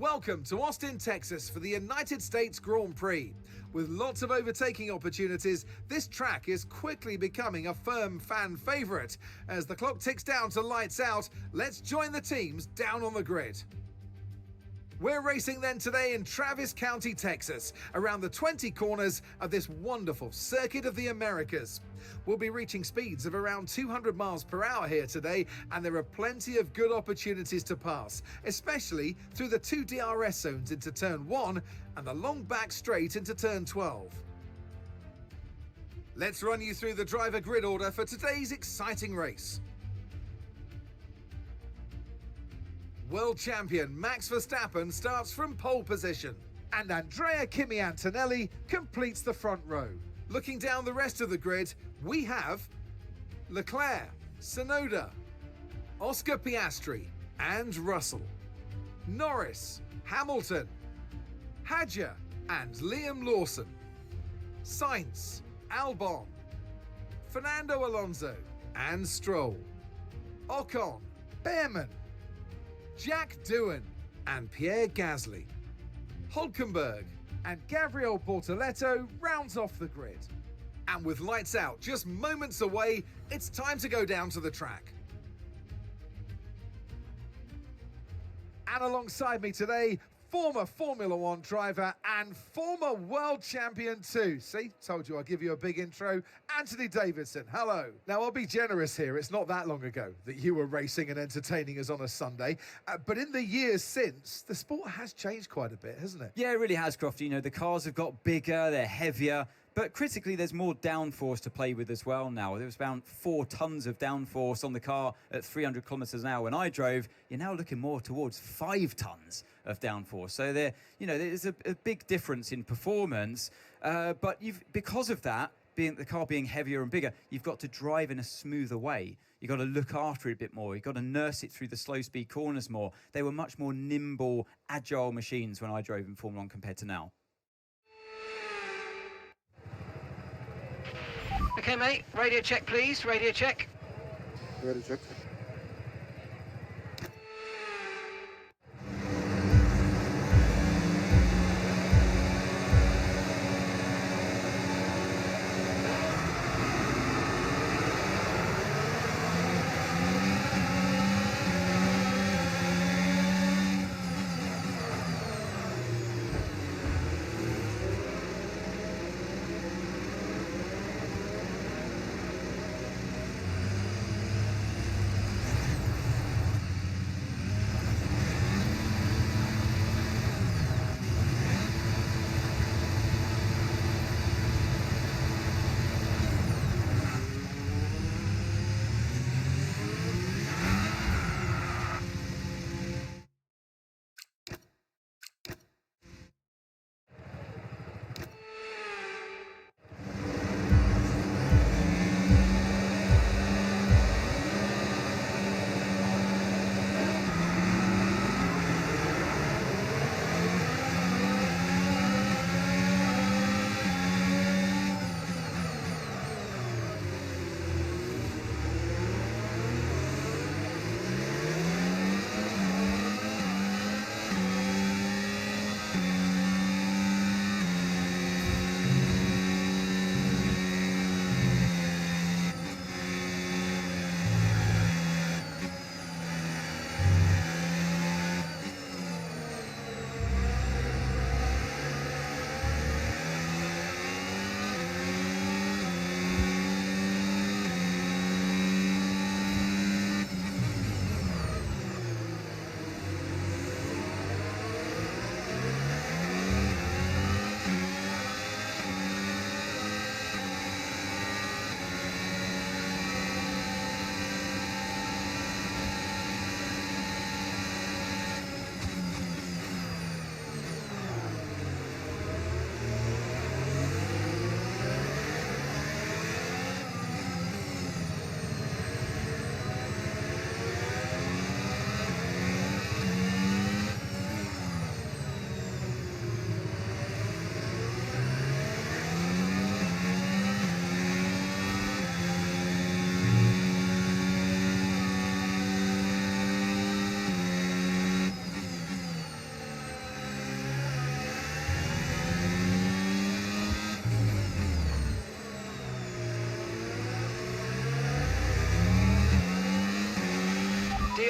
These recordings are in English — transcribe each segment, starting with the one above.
Welcome to Austin, Texas for the United States Grand Prix. With lots of overtaking opportunities, this track is quickly becoming a firm fan favourite. As the clock ticks down to lights out, let's join the teams down on the grid. We're racing then today in Travis County, Texas, around the 20 corners of this wonderful Circuit of the Americas. We'll be reaching speeds of around 200 miles per hour here today, and there are plenty of good opportunities to pass, especially through the two DRS zones into Turn 1 and the long back straight into Turn 12. Let's run you through the driver grid order for today's exciting race. World champion Max Verstappen starts from pole position, and Andrea Kimi Antonelli completes the front row. Looking down the rest of the grid, we have Leclerc, Tsunoda, Oscar Piastri and Russell, Norris, Hamilton, Hadjar and Liam Lawson, Sainz, Albon, Fernando Alonso and Stroll, Ocon, Behrman, Jack Doohan and Pierre Gasly. Hulkenberg and Gabriel Bortoleto rounds off the grid. And with lights out just moments away, it's time to go down to the track. And alongside me today, former Formula One driver and former world champion too. See, told you I'd give you a big intro. Anthony Davidson, hello. Now, I'll be generous here. It's not that long ago that you were racing and entertaining us on a Sunday. But in the years since, the sport has changed quite a bit, hasn't it? Yeah, it really has, Crofty. You know, the cars have got bigger, they're heavier. But critically, there's more downforce to play with as well now. There was about 4 tons of downforce on the car at 300 kilometers an hour when I drove. You're now looking more towards 5 tons of downforce. So there's a big difference in performance. But because of that, the car being heavier and bigger, you've got to drive in a smoother way. You've got to look after it a bit more. You've got to nurse it through the slow speed corners more. They were much more nimble, agile machines when I drove in Formula 1 compared to now. Okay, mate, radio check, please. Radio check. Radio check.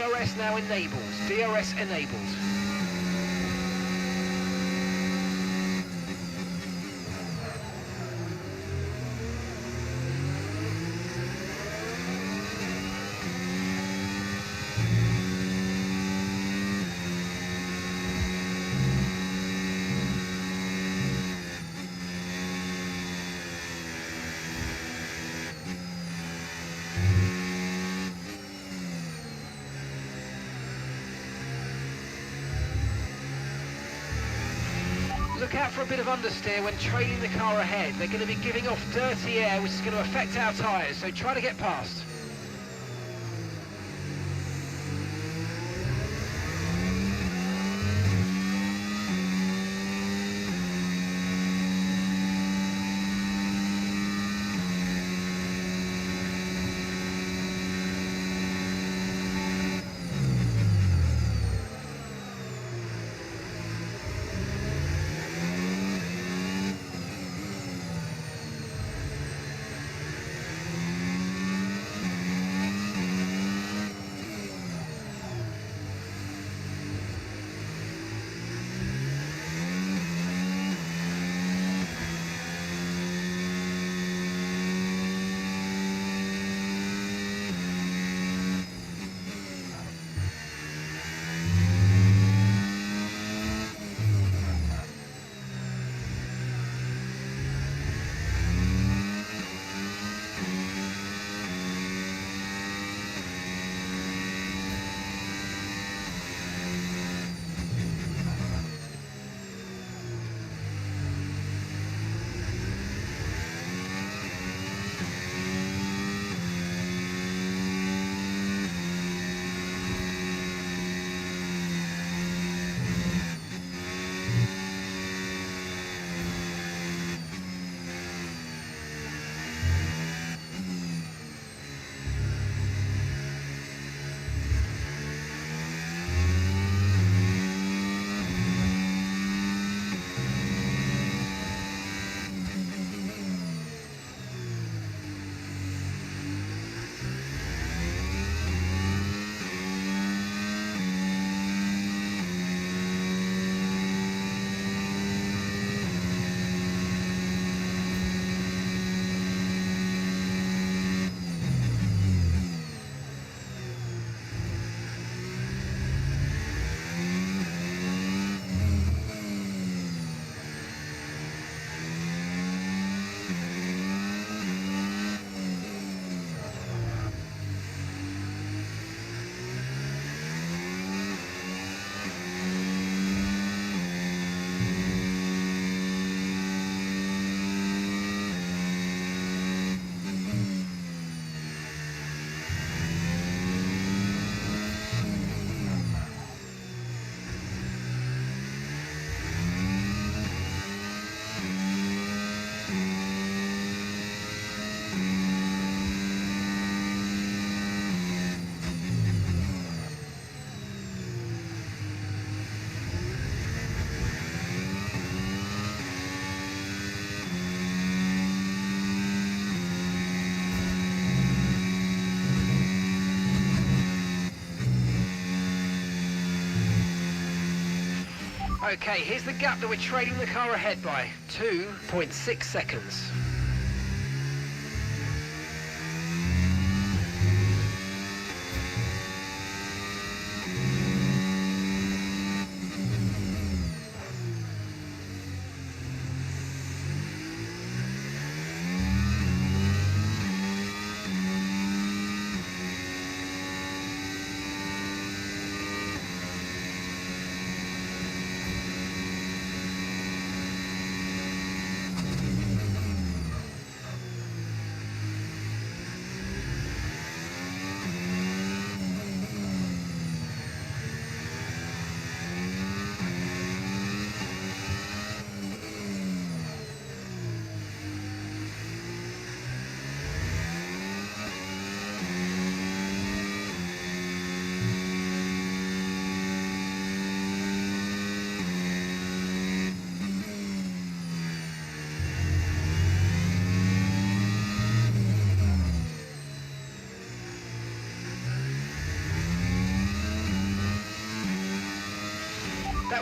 DRS now enabled. DRS enabled. Look out for a bit of understeer when trailing the car ahead. They're going to be giving off dirty air, which is going to affect our tyres, so try to get past. Okay, here's the gap that we're trailing the car ahead by. 2.6 seconds.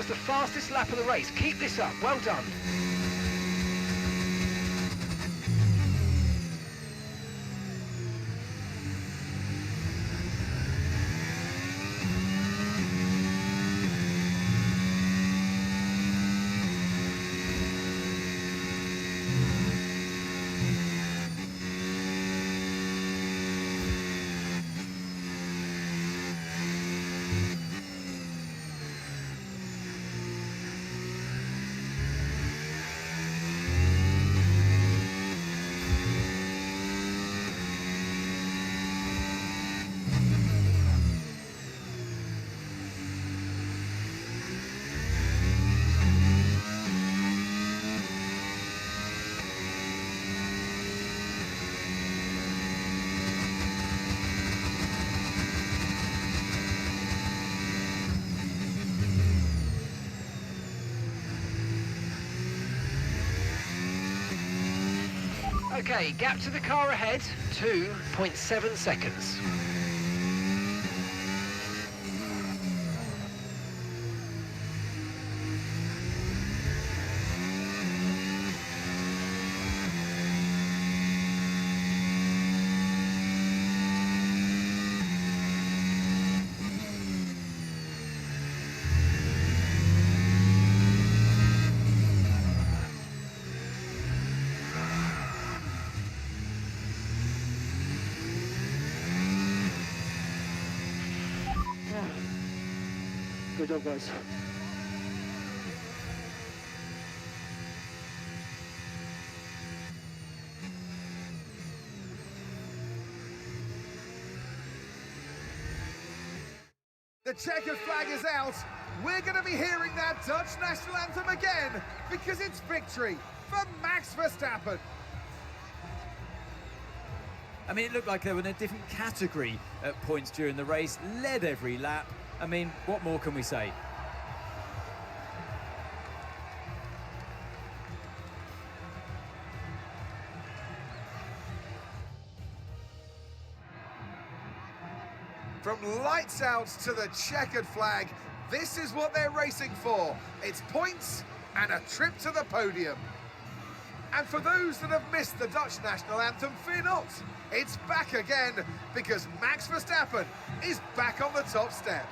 was the fastest lap of the race. Keep this up. Well done. Okay, gap to the car ahead, 2.7 seconds. Good job, guys. The checkered flag is out. We're going to be hearing that Dutch national anthem again because it's victory for Max Verstappen. I mean, it looked like they were in a different category at points during the race, led every lap. I mean, what more can we say? From lights out to the checkered flag, this is what they're racing for. It's points and a trip to the podium. And for those that have missed the Dutch national anthem, fear not. It's back again because Max Verstappen is back on the top step.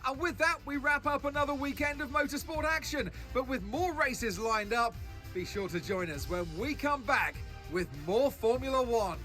And with that, we wrap up another weekend of motorsport action. But with more races lined up, be sure to join us when we come back with more Formula One.